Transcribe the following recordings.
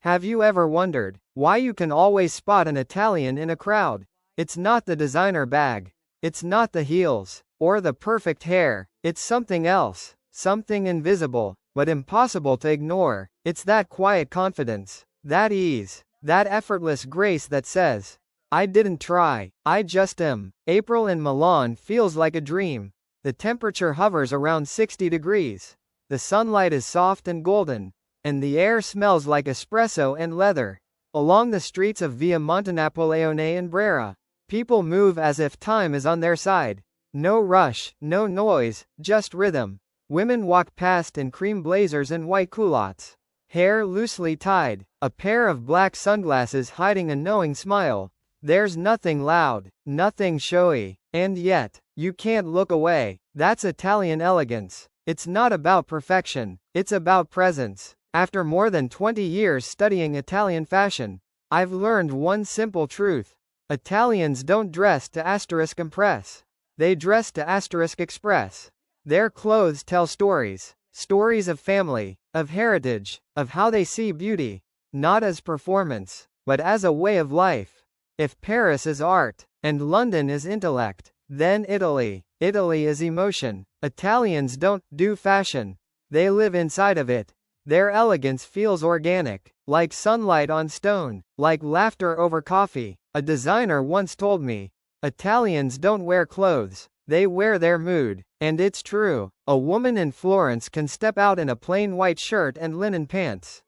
Have you ever wondered why you can always spot an Italian in a crowd? It's not the designer bag. It's not the heels, or the perfect hair. It's something else, something invisible, but impossible to ignore. It's that quiet confidence, that ease, that effortless grace that says, I didn't try, I just am. April in Milan feels like a dream. The temperature hovers around 60 degrees. The sunlight is soft and golden, and the air smells like espresso and leather. Along the streets of Via Montanapoleone and Brera, people move as if time is on their side. No rush, no noise, just rhythm. Women walk past in cream blazers and white culottes, hair loosely tied, a pair of black sunglasses hiding a knowing smile. There's nothing loud, nothing showy, and yet, you can't look away. That's Italian elegance. It's not about perfection, it's about presence. After more than 20 years studying Italian fashion, I've learned one simple truth. Italians don't dress to asterisk impress. They dress to asterisk express. Their clothes tell stories. Stories of family, of heritage, of how they see beauty. Not as performance, but as a way of life. If Paris is art, and London is intellect, then Italy is emotion. Italians don't do fashion. They live inside of it. Their elegance feels organic, like sunlight on stone, like laughter over coffee. A designer once told me, Italians don't wear clothes, they wear their mood. And it's true. A woman in Florence can step out in a plain white shirt and linen pants,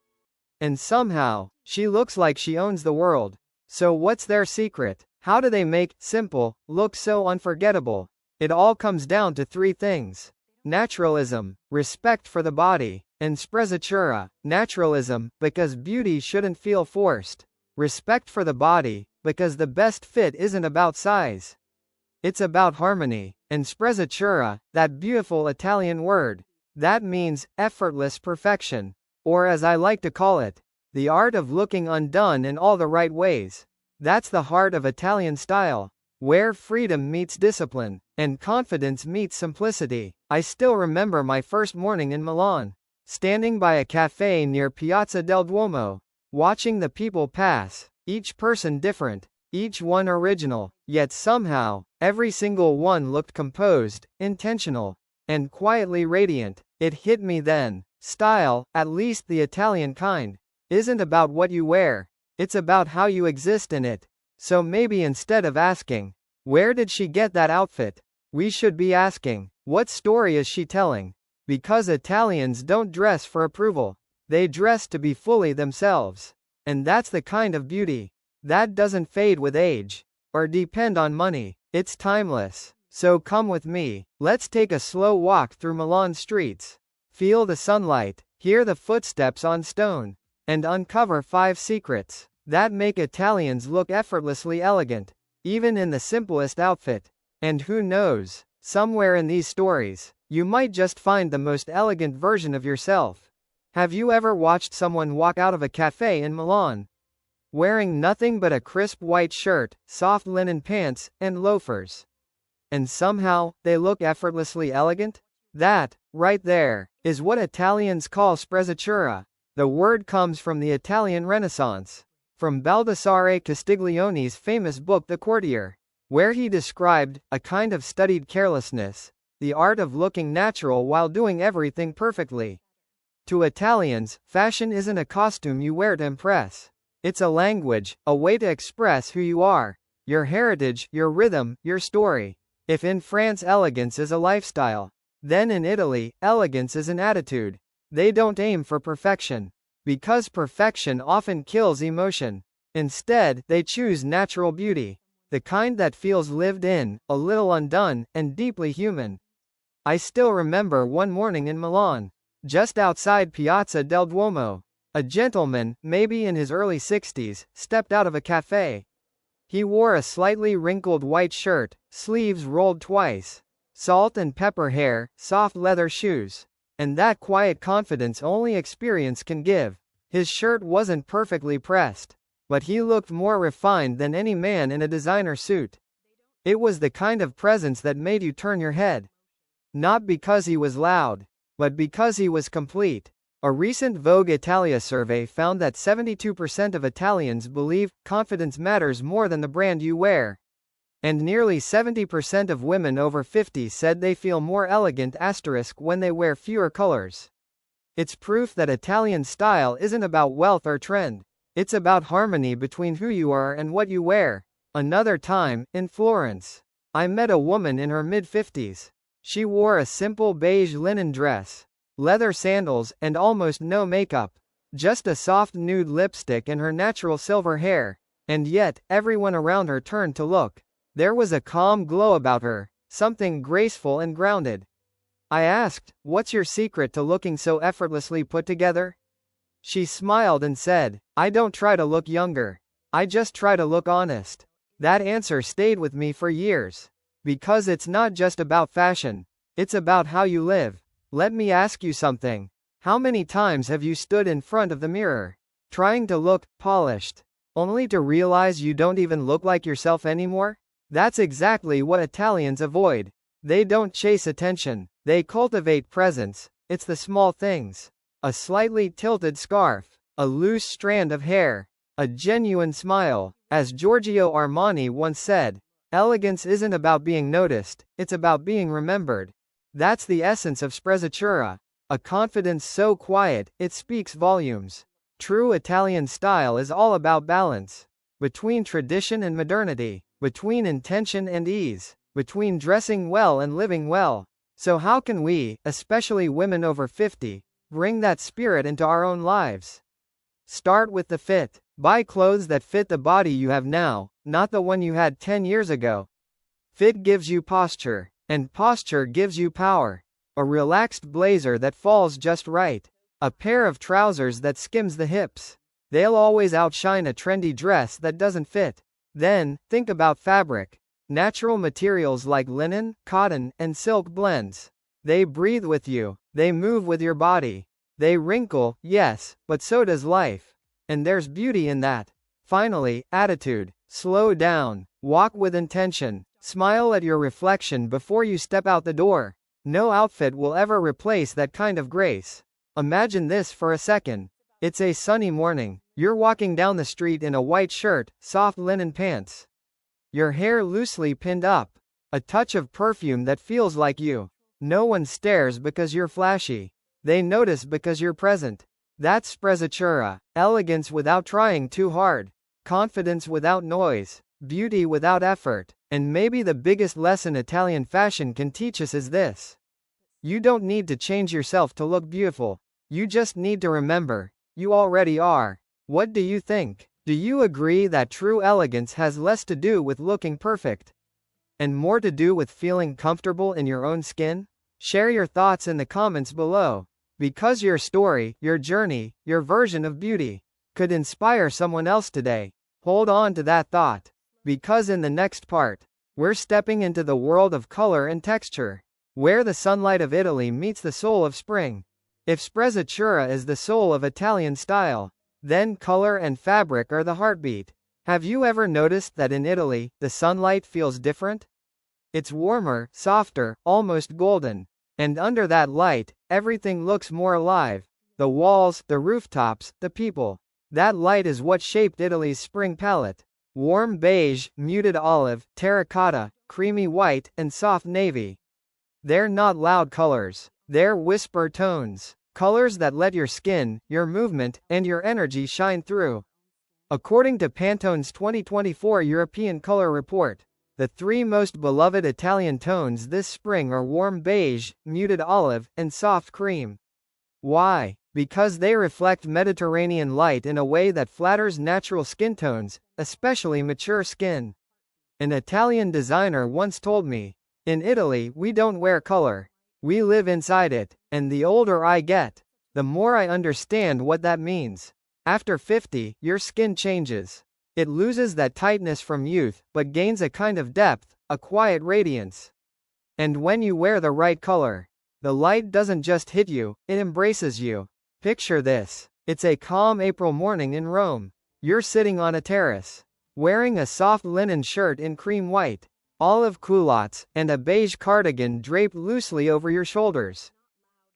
and somehow, she looks like she owns the world. So what's their secret? How do they make simple look so unforgettable? It all comes down to three things: naturalism, respect for the body, and sprezzatura. Naturalism, because beauty shouldn't feel forced. Respect for the body, because the best fit isn't about size. It's about harmony. And sprezzatura, that beautiful Italian word, that means effortless perfection. Or as I like to call it, the art of looking undone in all the right ways. That's the heart of Italian style, where freedom meets discipline, and confidence meets simplicity. I still remember my first morning in Milan, standing by a cafe near Piazza del Duomo, watching the people pass, each person different, each one original, yet somehow, every single one looked composed, intentional, and quietly radiant. It hit me then. Style, at least the Italian kind, isn't about what you wear, it's about how you exist in it. So maybe instead of asking, where did she get that outfit, we should be asking, what story is she telling? Because Italians don't dress for approval, they dress to be fully themselves. And that's the kind of beauty that doesn't fade with age, or depend on money. It's timeless. So come with me, let's take a slow walk through Milan streets. Feel the sunlight, hear the footsteps on stone, and uncover 5 secrets that make Italians look effortlessly elegant, even in the simplest outfit. And who knows, somewhere in these stories, you might just find the most elegant version of yourself. Have you ever watched someone walk out of a cafe in Milan, wearing nothing but a crisp white shirt, soft linen pants, and loafers, and somehow, they look effortlessly elegant? That, right there, is what Italians call sprezzatura. The word comes from the Italian Renaissance, from Baldassare Castiglione's famous book The Courtier, where he described a kind of studied carelessness, the art of looking natural while doing everything perfectly. To Italians, fashion isn't a costume you wear to impress. It's a language, a way to express who you are, your heritage, your rhythm, your story. If in France elegance is a lifestyle, then in Italy, elegance is an attitude. They don't aim for perfection, because perfection often kills emotion. Instead, they choose natural beauty, the kind that feels lived in, a little undone, and deeply human. I still remember one morning in Milan, just outside Piazza del Duomo. A gentleman, maybe in his early 60s, stepped out of a cafe. He wore a slightly wrinkled white shirt, sleeves rolled twice, salt and pepper hair, soft leather shoes, and that quiet confidence only experience can give. His shirt wasn't perfectly pressed, but he looked more refined than any man in a designer suit. It was the kind of presence that made you turn your head. Not because he was loud, but because he was complete. A recent Vogue Italia survey found that 72% of Italians believe confidence matters more than the brand you wear. And nearly 70% of women over 50 said they feel more elegant when they wear fewer colors. It's proof that Italian style isn't about wealth or trend. It's about harmony between who you are and what you wear. Another time, in Florence, I met a woman in her mid-50s. She wore a simple beige linen dress, leather sandals, and almost no makeup. Just a soft nude lipstick and her natural silver hair. And yet, everyone around her turned to look. There was a calm glow about her, something graceful and grounded. I asked, "What's your secret to looking so effortlessly put together?" She smiled and said, "I don't try to look younger. I just try to look honest." That answer stayed with me for years. Because it's not just about fashion. It's about how you live. Let me ask you something. How many times have you stood in front of the mirror, trying to look polished, only to realize you don't even look like yourself anymore? That's exactly what Italians avoid. They don't chase attention. They cultivate presence. It's the small things. A slightly tilted scarf, a loose strand of hair, a genuine smile. As Giorgio Armani once said, elegance isn't about being noticed, it's about being remembered. That's the essence of sprezzatura. A confidence so quiet, it speaks volumes. True Italian style is all about balance. Between tradition and modernity. Between intention and ease. Between dressing well and living well. So how can we, especially women over 50, bring that spirit into our own lives? Start with the fit. Buy clothes that fit the body you have now, not the one you had 10 years ago. Fit gives you posture, and posture gives you power. A relaxed blazer that falls just right. A pair of trousers that skims the hips. They'll always outshine a trendy dress that doesn't fit. Then, think about fabric. Natural materials like linen, cotton, and silk blends. They breathe with you. They move with your body. They wrinkle, yes, but so does life. And there's beauty in that. Finally, attitude. Slow down. Walk with intention. Smile at your reflection before you step out the door. No outfit will ever replace that kind of grace. Imagine this for a second. It's a sunny morning. You're walking down the street in a white shirt, soft linen pants. Your hair loosely pinned up. A touch of perfume that feels like you. No one stares because you're flashy. They notice because you're present. That's sprezzatura. Elegance without trying too hard. Confidence without noise. Beauty without effort. And maybe the biggest lesson Italian fashion can teach us is this. You don't need to change yourself to look beautiful. You just need to remember, you already are. What do you think? Do you agree that true elegance has less to do with looking perfect, and more to do with feeling comfortable in your own skin? Share your thoughts in the comments below. Because your story, your journey, your version of beauty could inspire someone else today. Hold on to that thought. Because in the next part, we're stepping into the world of color and texture, where the sunlight of Italy meets the soul of spring. If sprezzatura is the soul of Italian style, then color and fabric are the heartbeat. Have you ever noticed that in Italy, the sunlight feels different? It's warmer, softer, almost golden. And under that light, everything looks more alive. The walls, the rooftops, the people. That light is what shaped Italy's spring palette. Warm beige, muted olive, terracotta, creamy white, and soft navy. They're not loud colors. They're whisper tones. Colors that let your skin, your movement, and your energy shine through. According to Pantone's 2024 European Color Report, the 3 most beloved Italian tones this spring are warm beige, muted olive, and soft cream. Why? Because they reflect Mediterranean light in a way that flatters natural skin tones, especially mature skin. An Italian designer once told me, "In Italy, we don't wear color. We live inside it." And the older I get, the more I understand what that means. After 50, your skin changes. It loses that tightness from youth, but gains a kind of depth, a quiet radiance. And when you wear the right color, the light doesn't just hit you, it embraces you. Picture this. It's a calm April morning in Rome. You're sitting on a terrace, wearing a soft linen shirt in cream white, olive culottes, and a beige cardigan draped loosely over your shoulders.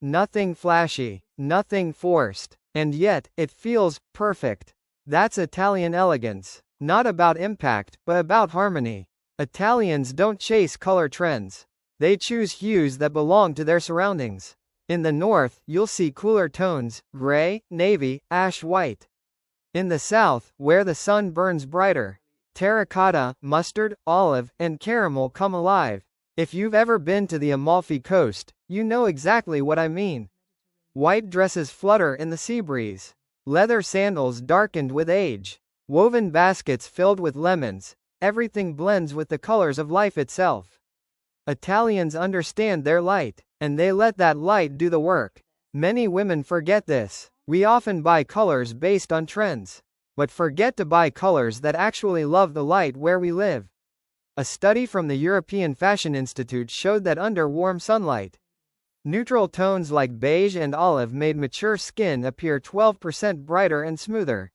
Nothing flashy, nothing forced, and yet, it feels perfect. That's Italian elegance. Not about impact, but about harmony. Italians don't chase color trends. They choose hues that belong to their surroundings. In the north, you'll see cooler tones, gray, navy, ash white. In the south, where the sun burns brighter, terracotta, mustard, olive, and caramel come alive. If you've ever been to the Amalfi Coast, you know exactly what I mean. White dresses flutter in the sea breeze. Leather sandals darkened with age. Woven baskets filled with lemons. Everything blends with the colors of life itself. Italians understand their light, and they let that light do the work. Many women forget this. We often buy colors based on trends, but forget to buy colors that actually love the light where we live. A study from the European Fashion Institute showed that under warm sunlight, neutral tones like beige and olive made mature skin appear 12% brighter and smoother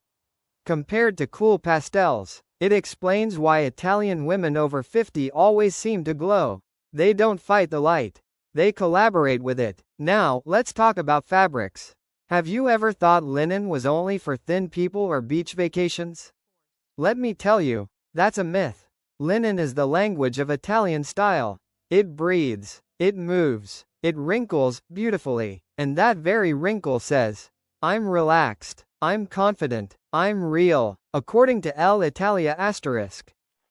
compared to cool pastels. It explains why Italian women over 50 always seem to glow. They don't fight the light. They collaborate with it. Now, let's talk about fabrics. Have you ever thought linen was only for thin people or beach vacations? Let me tell you, that's a myth. Linen is the language of Italian style. It breathes, it moves, it wrinkles beautifully, and that very wrinkle says, I'm relaxed, I'm confident, I'm real. According to L'Italia*,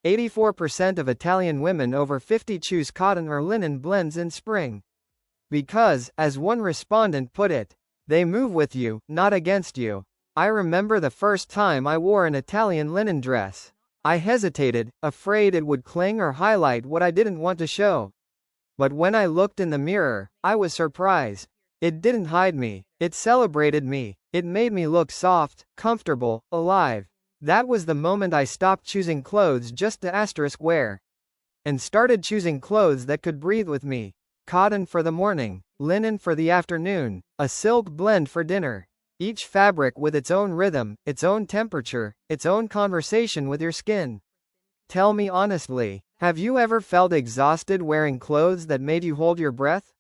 84% of Italian women over 50 choose cotton or linen blends in spring. Because, as one respondent put it, they move with you, not against you. I remember the first time I wore an Italian linen dress. I hesitated, afraid it would cling or highlight what I didn't want to show. But when I looked in the mirror, I was surprised. It didn't hide me, it celebrated me. It made me look soft, comfortable, alive. That was the moment I stopped choosing clothes just to wear, and started choosing clothes that could breathe with me. Cotton for the morning, linen for the afternoon, a silk blend for dinner. Each fabric with its own rhythm, its own temperature, its own conversation with your skin. Tell me honestly, have you ever felt exhausted wearing clothes that made you hold your breath?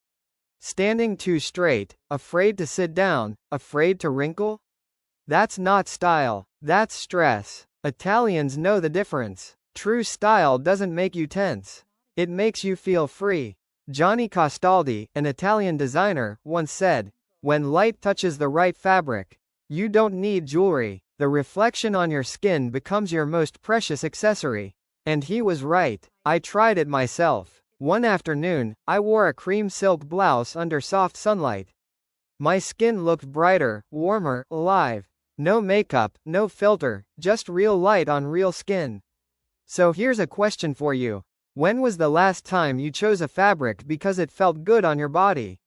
Standing too straight, afraid to sit down, afraid to wrinkle? That's not style, that's stress. Italians know the difference. True style doesn't make you tense. It makes you feel free. Gianni Castaldi, an Italian designer, once said, when light touches the right fabric, you don't need jewelry. The reflection on your skin becomes your most precious accessory. And he was right. I tried it myself. One afternoon, I wore a cream silk blouse under soft sunlight. My skin looked brighter, warmer, alive. No makeup, no filter, just real light on real skin. So here's a question for you. When was the last time you chose a fabric because it felt good on your body?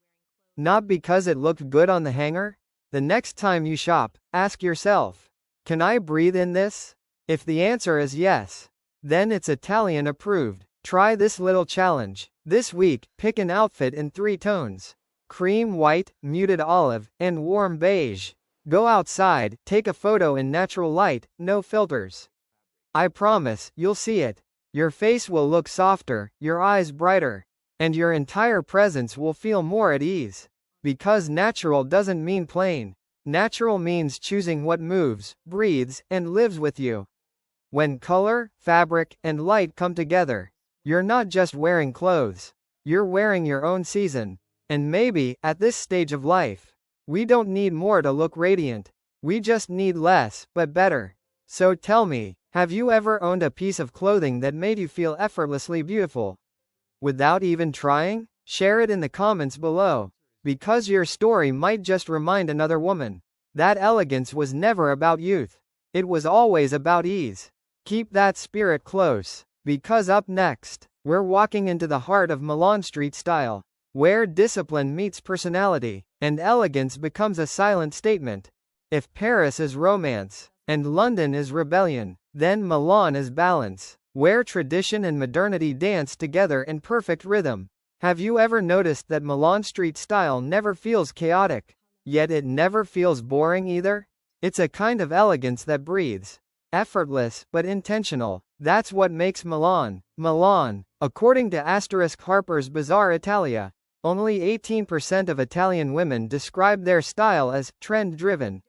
Not because it looked good on the hanger? The next time you shop, ask yourself, can I breathe in this? If the answer is yes, then it's Italian approved. Try this little challenge. This week, pick an outfit in 3 tones. Cream white, muted olive, and warm beige. Go outside, take a photo in natural light, no filters. I promise, you'll see it. Your face will look softer, your eyes brighter, and your entire presence will feel more at ease. Because natural doesn't mean plain. Natural means choosing what moves, breathes, and lives with you. When color, fabric, and light come together, you're not just wearing clothes. You're wearing your own season. And maybe, at this stage of life, we don't need more to look radiant. We just need less, but better. So tell me, have you ever owned a piece of clothing that made you feel effortlessly beautiful? Without even trying? Share it in the comments below. Because your story might just remind another woman that elegance was never about youth. It was always about ease. Keep that spirit close. Because up next, we're walking into the heart of Milan street style, where discipline meets personality, and elegance becomes a silent statement. If Paris is romance, and London is rebellion, then Milan is balance, where tradition and modernity dance together in perfect rhythm. Have you ever noticed that Milan street style never feels chaotic, yet it never feels boring either? It's a kind of elegance that breathes. Effortless, but intentional. That's what makes Milan, Milan. According to Harper's Bazaar Italia, Only 18% of Italian women describe their style as trend-driven.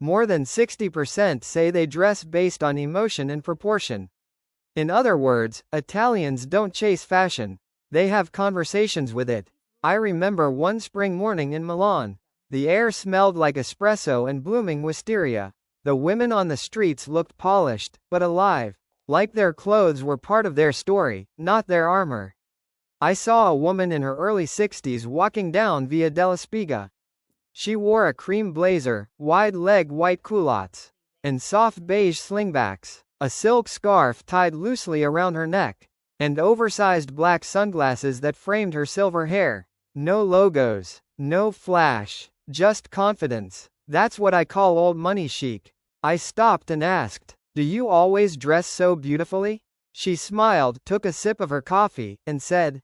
More than 60% say they dress based on emotion and proportion. In other words, Italians don't chase fashion. They have conversations with it. I remember one spring morning in Milan. The air smelled like espresso and blooming wisteria. The women on the streets looked polished, but alive. Like their clothes were part of their story, not their armor. I saw a woman in her early 60s walking down Via della Spiga. She wore a cream blazer, wide-leg white culottes, and soft beige slingbacks, a silk scarf tied loosely around her neck, and oversized black sunglasses that framed her silver hair. No logos, no flash, just confidence. That's what I call old money chic. I stopped and asked, "Do you always dress so beautifully?" She smiled, took a sip of her coffee, and said,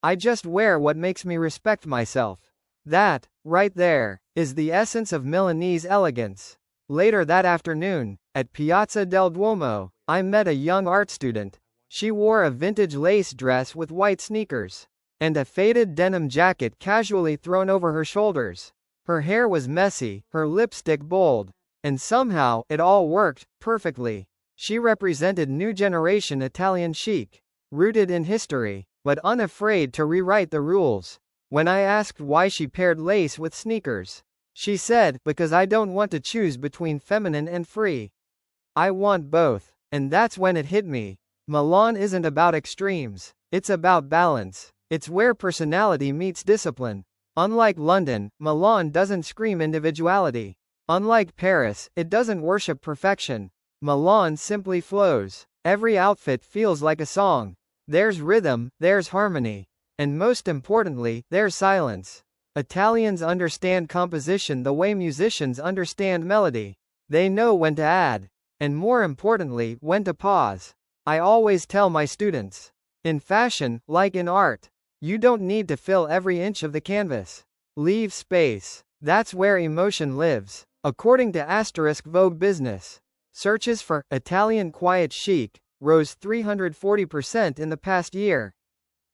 "I just wear what makes me respect myself." That, right there, is the essence of Milanese elegance. Later that afternoon, at Piazza del Duomo, I met a young art student. She wore a vintage lace dress with white sneakers, and a faded denim jacket casually thrown over her shoulders. Her hair was messy, her lipstick bold, and somehow, it all worked perfectly. She represented new generation Italian chic, rooted in history, but unafraid to rewrite the rules. When I asked why she paired lace with sneakers, she said, "Because I don't want to choose between feminine and free. I want both." And that's when it hit me. Milan isn't about extremes. It's about balance. It's where personality meets discipline. Unlike London, Milan doesn't scream individuality. Unlike Paris, it doesn't worship perfection. Milan simply flows. Every outfit feels like a song. There's rhythm, there's harmony, and most importantly, there's silence. Italians understand composition the way musicians understand melody. They know when to add, and more importantly, when to pause. I always tell my students, in fashion, like in art, you don't need to fill every inch of the canvas. Leave space. That's where emotion lives. According to Vogue Business, searches for Italian quiet chic rose 340% in the past year.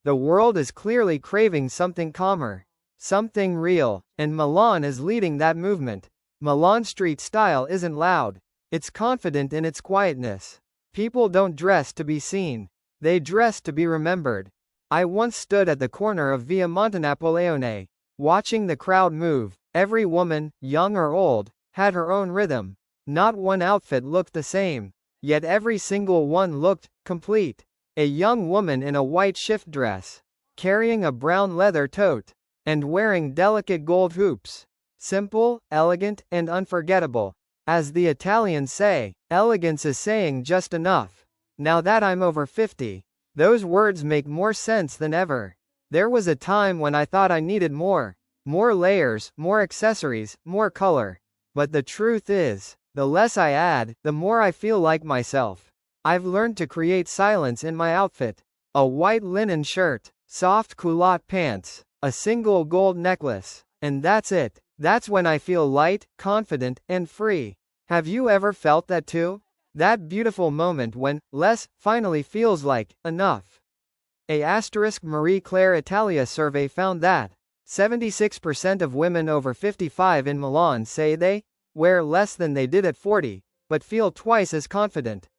The world is clearly craving something calmer, something real, and Milan is leading that movement. Milan street style isn't loud. It's confident in its quietness. People don't dress to be seen. They dress to be remembered. I once stood at the corner of Via Montenapoleone, watching the crowd move. Every woman, young or old, had her own rhythm. Not one outfit looked the same, yet every single one looked complete. A young woman in a white shift dress, carrying a brown leather tote, and wearing delicate gold hoops. Simple, elegant, and unforgettable. As the Italians say, elegance is saying just enough. Now that I'm over 50, those words make more sense than ever. There was a time when I thought I needed more layers, more accessories, more color. But the truth is, the less I add, the more I feel like myself. I've learned to create silence in my outfit. A white linen shirt, soft culotte pants, a single gold necklace, and that's it. That's when I feel light, confident, and free. Have you ever felt that too? That beautiful moment when less finally feels like enough. Marie Claire Italia survey found that 76% of women over 55 in Milan say they wear less than they did at 40, but feel twice as confident.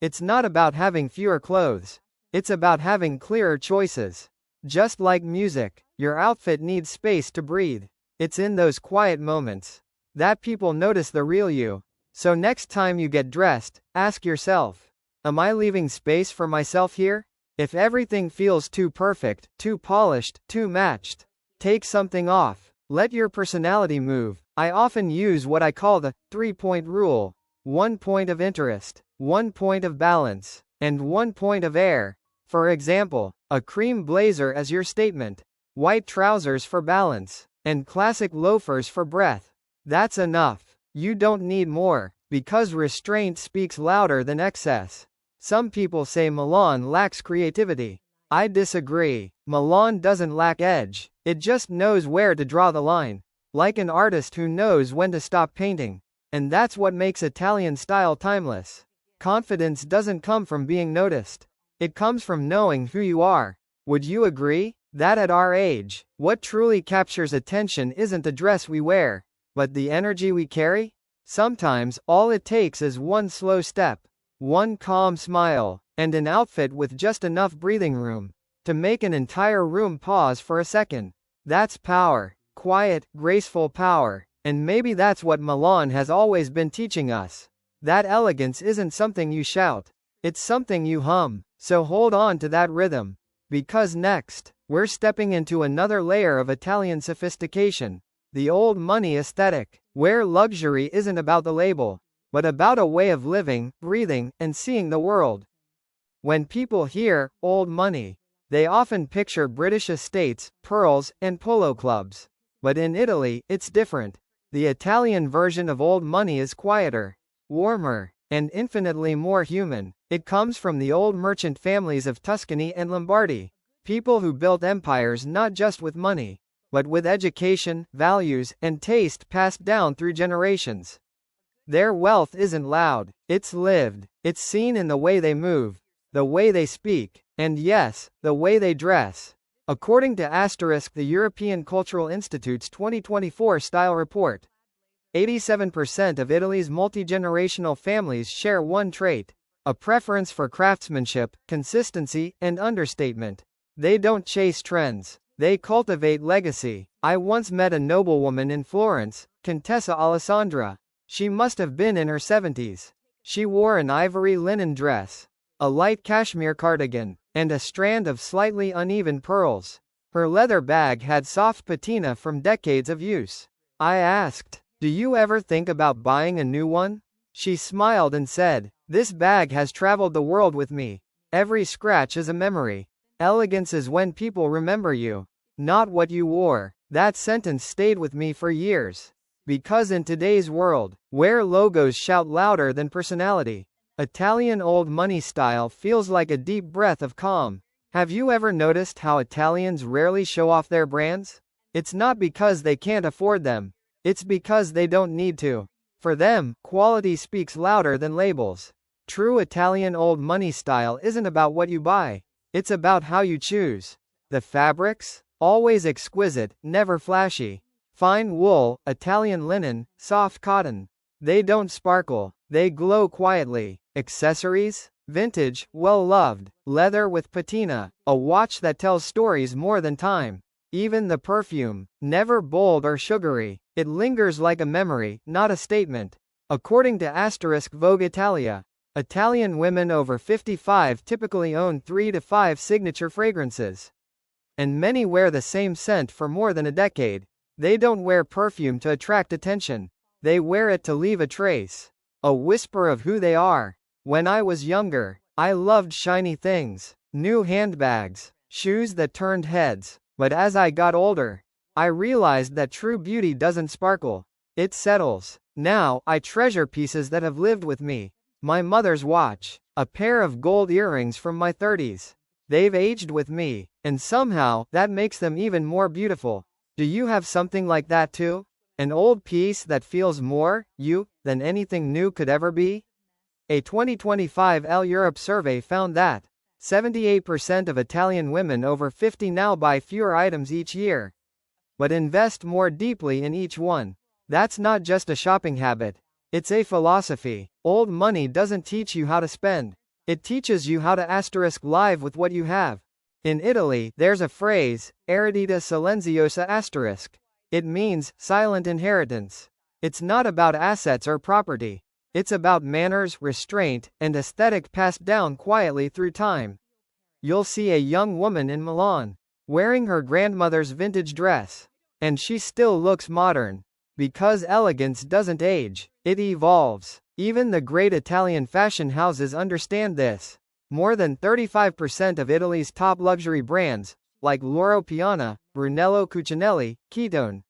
It's not about having fewer clothes. It's about having clearer choices. Just like music, your outfit needs space to breathe. It's in those quiet moments that people notice the real you. So next time you get dressed, ask yourself, am I leaving space for myself here? If everything feels too perfect, too polished, too matched, take something off. Let your personality move. I often use what I call the 3-point rule. 1 point of interest, 1 point of balance, and 1 point of air. For example, a cream blazer as your statement, white trousers for balance, and classic loafers for breadth. That's enough. You don't need more, because restraint speaks louder than excess. Some people say Milan lacks creativity. I disagree. Milan doesn't lack edge. It just knows where to draw the line. Like an artist who knows when to stop painting. And that's what makes Italian style timeless. Confidence doesn't come from being noticed. It comes from knowing who you are. Would you agree? That at our age, what truly captures attention isn't the dress we wear, but the energy we carry? Sometimes, all it takes is one slow step, one calm smile, and an outfit with just enough breathing room to make an entire room pause for a second. That's power. Quiet, graceful power. And maybe that's what Milan has always been teaching us. That elegance isn't something you shout. It's something you hum. So hold on to that rhythm. Because next, we're stepping into another layer of Italian sophistication. The old money aesthetic, where luxury isn't about the label, but about a way of living, breathing, and seeing the world. When people hear old money, they often picture British estates, pearls, and polo clubs. But in Italy, it's different. The Italian version of old money is quieter, warmer, and infinitely more human. It comes from the old merchant families of Tuscany and Lombardy. People who built empires not just with money, but with education, values, and taste passed down through generations. Their wealth isn't loud, it's lived. It's seen in the way they move, the way they speak, and yes, the way they dress. According to the European Cultural Institute's 2024 style report, 87% of Italy's multi-generational families share one trait: a preference for craftsmanship, consistency, and understatement. They don't chase trends. They cultivate legacy. I once met a noblewoman in Florence, Contessa Alessandra. She must have been in her 70s. She wore an ivory linen dress, a light cashmere cardigan, and a strand of slightly uneven pearls. Her leather bag had soft patina from decades of use. I asked, "Do you ever think about buying a new one?" She smiled and said, "This bag has traveled the world with me. Every scratch is a memory. Elegance is when people remember you, not what you wore." That sentence stayed with me for years. Because in today's world, where logos shout louder than personality, Italian old money style feels like a deep breath of calm. Have you ever noticed how Italians rarely show off their brands? It's not because they can't afford them. It's because they don't need to. For them, quality speaks louder than labels. True Italian old money style isn't about what you buy. It's about how you choose. The fabrics? Always exquisite, never flashy. Fine wool, Italian linen, soft cotton. They don't sparkle. They glow quietly. Accessories? Vintage, well-loved. Leather with patina. A watch that tells stories more than time. Even the perfume, never bold or sugary. It lingers like a memory, not a statement. According to Vogue Italia, Italian women over 55 typically own 3 to 5 signature fragrances. And many wear the same scent for more than a decade. They don't wear perfume to attract attention. They wear it to leave a trace. A whisper of who they are. When I was younger, I loved shiny things, new handbags, shoes that turned heads. But as I got older, I realized that true beauty doesn't sparkle. It settles. Now, I treasure pieces that have lived with me. My mother's watch, a pair of gold earrings from my 30s. They've aged with me, and somehow, that makes them even more beautiful. Do you have something like that too? An old piece that feels more you than anything new could ever be? A 2025 Elle Europe survey found that 78% of Italian women over 50 now buy fewer items each year, but invest more deeply in each one. That's not just a shopping habit. It's a philosophy. Old money doesn't teach you how to spend. It teaches you how to live with what you have. In Italy, there's a phrase, eredita silenziosa*. It means silent inheritance. It's not about assets or property. It's about manners, restraint, and aesthetic passed down quietly through time. You'll see a young woman in Milan, wearing her grandmother's vintage dress, and she still looks modern. Because elegance doesn't age, it evolves. Even the great Italian fashion houses understand this. More than 35% of Italy's top luxury brands, like Loro Piana, Brunello Cucinelli, Ketone,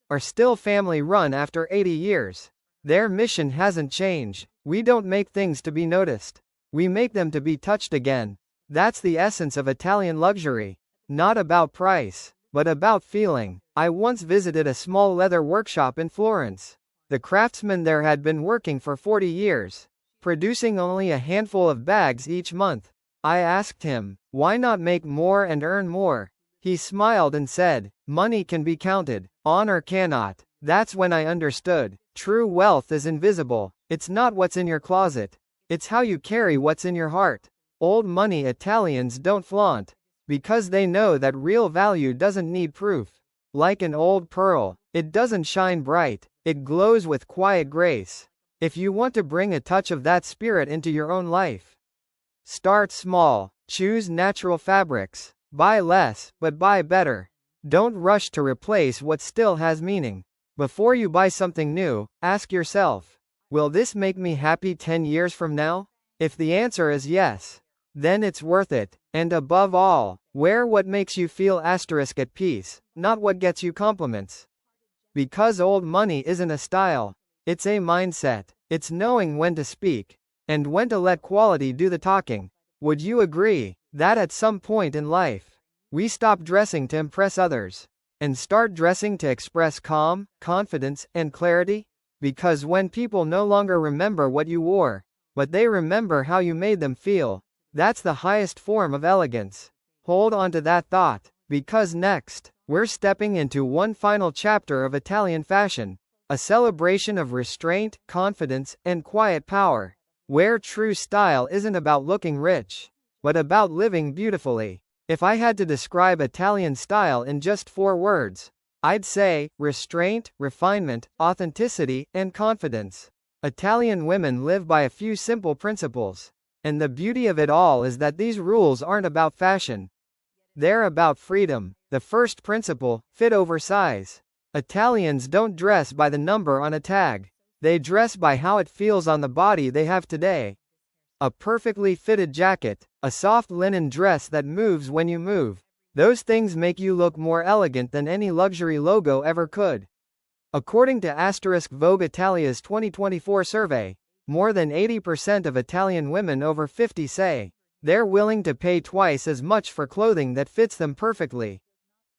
are still family-run after 80 years. Their mission hasn't changed. We don't make things to be noticed. We make them to be touched again. That's the essence of Italian luxury. Not about price, but about feeling. I once visited a small leather workshop in Florence. The craftsman there had been working for 40 years, producing only a handful of bags each month. I asked him, why not make more and earn more? He smiled and said, "Money can be counted, honor cannot." That's when I understood. True wealth is invisible. It's not what's in your closet. It's how you carry what's in your heart. Old money Italians don't flaunt, because they know that real value doesn't need proof. Like an old pearl, it doesn't shine bright, it glows with quiet grace. If you want to bring a touch of that spirit into your own life, start small. Choose natural fabrics. Buy less, but buy better. Don't rush to replace what still has meaning. Before you buy something new, ask yourself, will this make me happy 10 years from now? If the answer is yes, then it's worth it. And above all, wear what makes you feel at peace, not what gets you compliments. Because old money isn't a style, it's a mindset. It's knowing when to speak, and when to let quality do the talking. Would you agree that at some point in life, we stop dressing to impress others, and start dressing to express calm, confidence, and clarity? Because when people no longer remember what you wore, but they remember how you made them feel, that's the highest form of elegance. Hold on to that thought, because next, we're stepping into one final chapter of Italian fashion, a celebration of restraint, confidence, and quiet power, where true style isn't about looking rich, but about living beautifully. If I had to describe Italian style in just 4 words, I'd say restraint, refinement, authenticity, and confidence. Italian women live by a few simple principles, and the beauty of it all is that these rules aren't about fashion. They're about freedom. The first principle, fit over size. Italians don't dress by the number on a tag. They dress by how it feels on the body they have today. A perfectly fitted jacket, a soft linen dress that moves when you move. Those things make you look more elegant than any luxury logo ever could. According to Vogue Italia's 2024 survey, more than 80% of Italian women over 50 say they're willing to pay twice as much for clothing that fits them perfectly.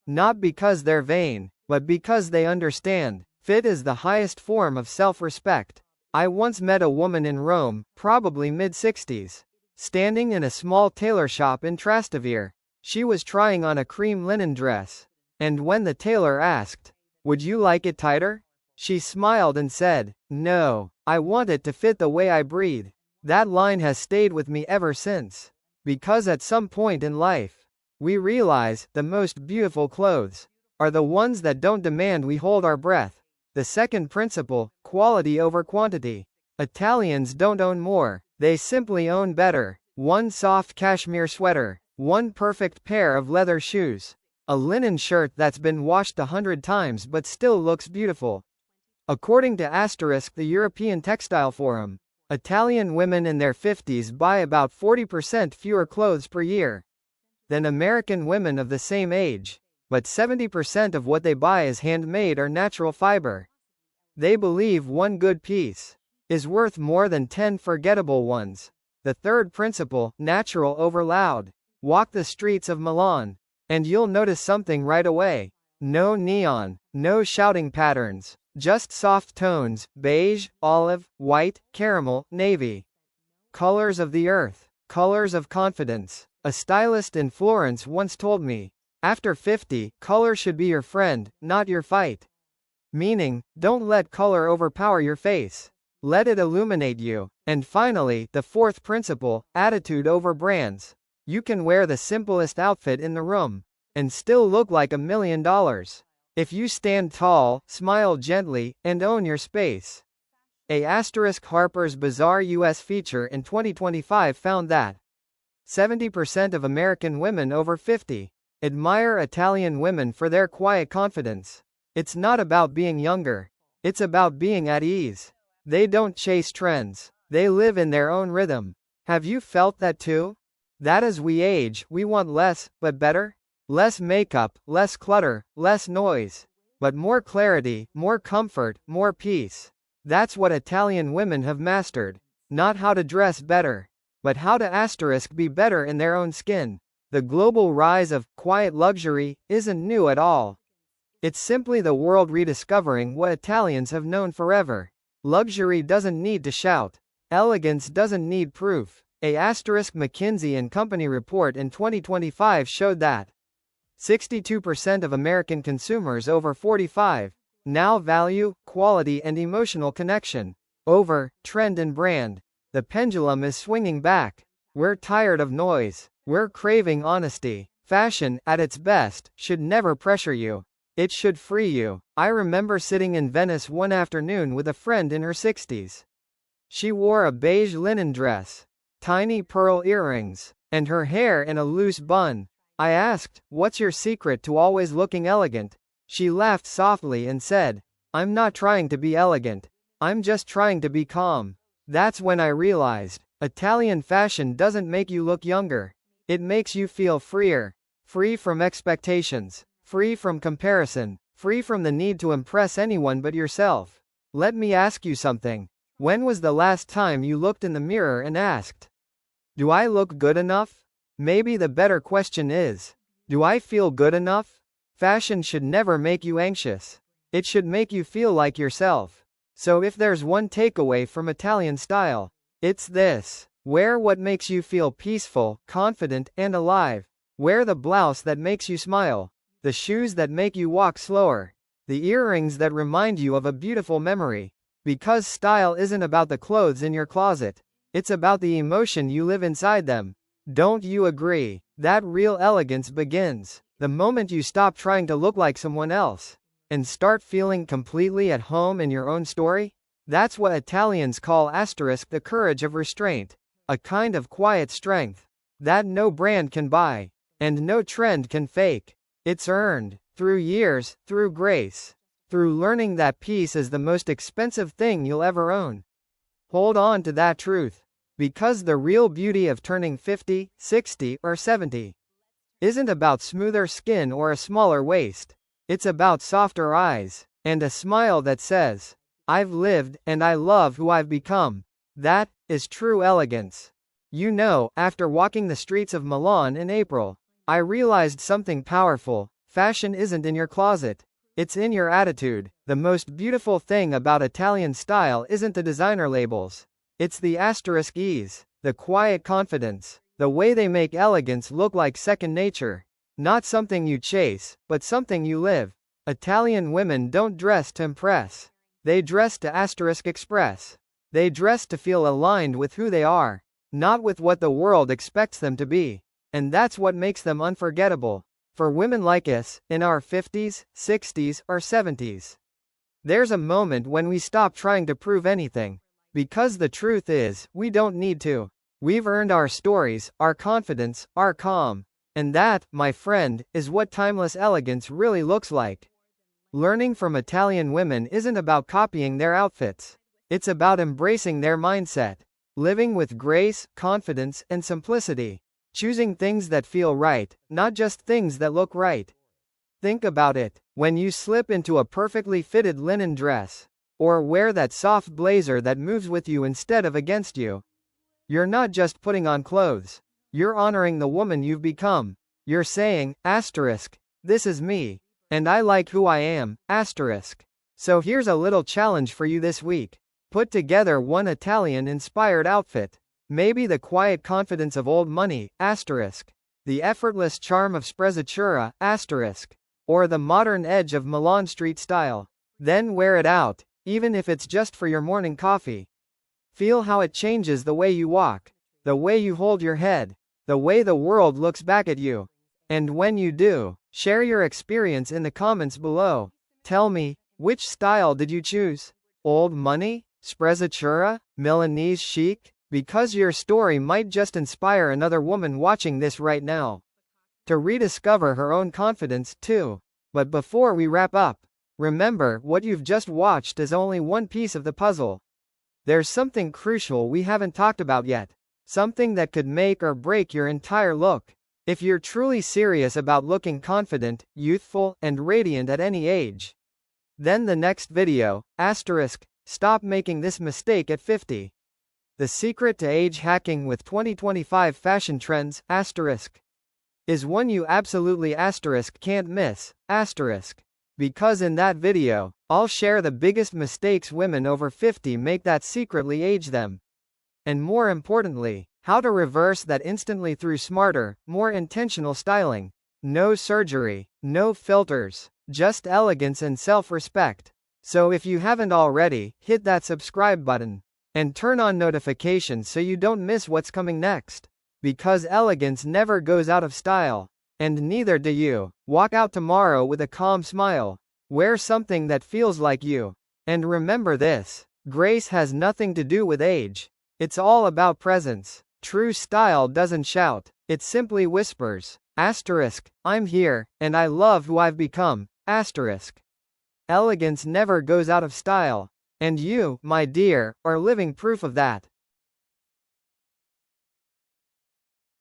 Not because they're vain, but because they understand fit is the highest form of self-respect. I once met a woman in Rome, probably mid-60s, standing in a small tailor shop in Trastevere. She was trying on a cream linen dress, and when the tailor asked, "Would you like it tighter?" she smiled and said, "No, I want it to fit the way I breathe." That line has stayed with me ever since. Because at some point in life, we realize the most beautiful clothes are the ones that don't demand we hold our breath. The second principle, quality over quantity. Italians don't own more, they simply own better. One soft cashmere sweater, one perfect pair of leather shoes, a linen shirt that's been washed 100 times but still looks beautiful. According to the European Textile Forum, Italian women in their 50s buy about 40% fewer clothes per year than American women of the same age, but 70% of what they buy is handmade or natural fiber. They believe one good piece is worth more than 10 forgettable ones. The third principle, natural over loud. Walk the streets of Milan, and you'll notice something right away. No neon, no shouting patterns, just soft tones, beige, olive, white, caramel, navy. Colors of the earth, colors of confidence. A stylist in Florence once told me, after 50, color should be your friend, not your fight. Meaning, don't let color overpower your face. Let it illuminate you. And finally, the fourth principle, attitude over brands. You can wear the simplest outfit in the room and still look like $1 million. If you stand tall, smile gently, and own your space. Harper's Bazaar US feature in 2025 found that 70% of American women over 50 admire Italian women for their quiet confidence. It's not about being younger. It's about being at ease. They don't chase trends. They live in their own rhythm. Have you felt that too? That as we age, we want less, but better? Less makeup, less clutter, less noise. But more clarity, more comfort, more peace. That's what Italian women have mastered. Not how to dress better, but how to be better in their own skin. The global rise of quiet luxury isn't new at all. It's simply the world rediscovering what Italians have known forever. Luxury doesn't need to shout. Elegance doesn't need proof. McKinsey & Company report in 2025 showed that 62% of American consumers over 45 now value quality and emotional connection over trend and brand. The pendulum is swinging back. We're tired of noise. We're craving honesty. Fashion, at its best, should never pressure you. It should free you. I remember sitting in Venice one afternoon with a friend in her 60s. She wore a beige linen dress, tiny pearl earrings, and her hair in a loose bun. I asked, "What's your secret to always looking elegant?" She laughed softly and said, "I'm not trying to be elegant. I'm just trying to be calm." That's when I realized, Italian fashion doesn't make you look younger. It makes you feel freer. Free from expectations. Free from comparison. Free from the need to impress anyone but yourself. Let me ask you something. When was the last time you looked in the mirror and asked, "Do I look good enough?" Maybe the better question is, "Do I feel good enough?" Fashion should never make you anxious. It should make you feel like yourself. So if there's one takeaway from Italian style, it's this. Wear what makes you feel peaceful, confident, and alive. Wear the blouse that makes you smile, the shoes that make you walk slower, the earrings that remind you of a beautiful memory. Because style isn't about the clothes in your closet. It's about the emotion you live inside them. Don't you agree? That real elegance begins the moment you stop trying to look like someone else and start feeling completely at home in your own story. That's what Italians call the courage of restraint, a kind of quiet strength that no brand can buy and no trend can fake. It's earned through years, through grace, through learning that peace is the most expensive thing you'll ever own. Hold on to that truth. Because the real beauty of turning 50, 60, or 70 isn't about smoother skin or a smaller waist. It's about softer eyes and a smile that says, "I've lived and I love who I've become." That is true elegance. You know, after walking the streets of Milan in April, I realized something powerful. Fashion isn't in your closet. It's in your attitude. The most beautiful thing about Italian style isn't the designer labels. It's the ease, the quiet confidence, the way they make elegance look like second nature. Not something you chase, but something you live. Italian women don't dress to impress. They dress to express. They dress to feel aligned with who they are, not with what the world expects them to be. And that's what makes them unforgettable. For women like us, in our 50s, 60s, or 70s, there's a moment when we stop trying to prove anything. Because the truth is, we don't need to. We've earned our stories, our confidence, our calm. And that, my friend, is what timeless elegance really looks like. Learning from Italian women isn't about copying their outfits. It's about embracing their mindset. Living with grace, confidence, and simplicity. Choosing things that feel right, not just things that look right. Think about it. When you slip into a perfectly fitted linen dress, or wear that soft blazer that moves with you instead of against you, you're not just putting on clothes. You're honoring the woman you've become. You're saying, "This is me. And I like who I am, So here's a little challenge for you this week. Put together one Italian-inspired outfit. Maybe the quiet confidence of old money, the effortless charm of sprezzatura, or the modern edge of Milan street style. Then wear it out, even if it's just for your morning coffee. Feel how it changes the way you walk, the way you hold your head, the way the world looks back at you. And when you do, share your experience in the comments below. Tell me, which style did you choose? Old money? Sprezzatura? Milanese chic? Because your story might just inspire another woman watching this right now to rediscover her own confidence, too. But before we wrap up, remember, what you've just watched is only one piece of the puzzle. There's something crucial we haven't talked about yet. Something that could make or break your entire look. If you're truly serious about looking confident, youthful, and radiant at any age, then the next video, stop making this mistake at 50. The secret to age hacking with 2025 fashion trends, is one you absolutely can't miss, because in that video, I'll share the biggest mistakes women over 50 make that secretly age them. And more importantly, how to reverse that instantly through smarter, more intentional styling. No surgery, no filters, just elegance and self-respect. So if you haven't already, hit that subscribe button and turn on notifications so you don't miss what's coming next. Because elegance never goes out of style. And neither do you. Walk out tomorrow with a calm smile. Wear something that feels like you. And remember this: grace has nothing to do with age. It's all about presence. True style doesn't shout, it simply whispers. Asterisk, I'm here, and I love who I've become. Asterisk. Elegance never goes out of style. And you, my dear, are living proof of that.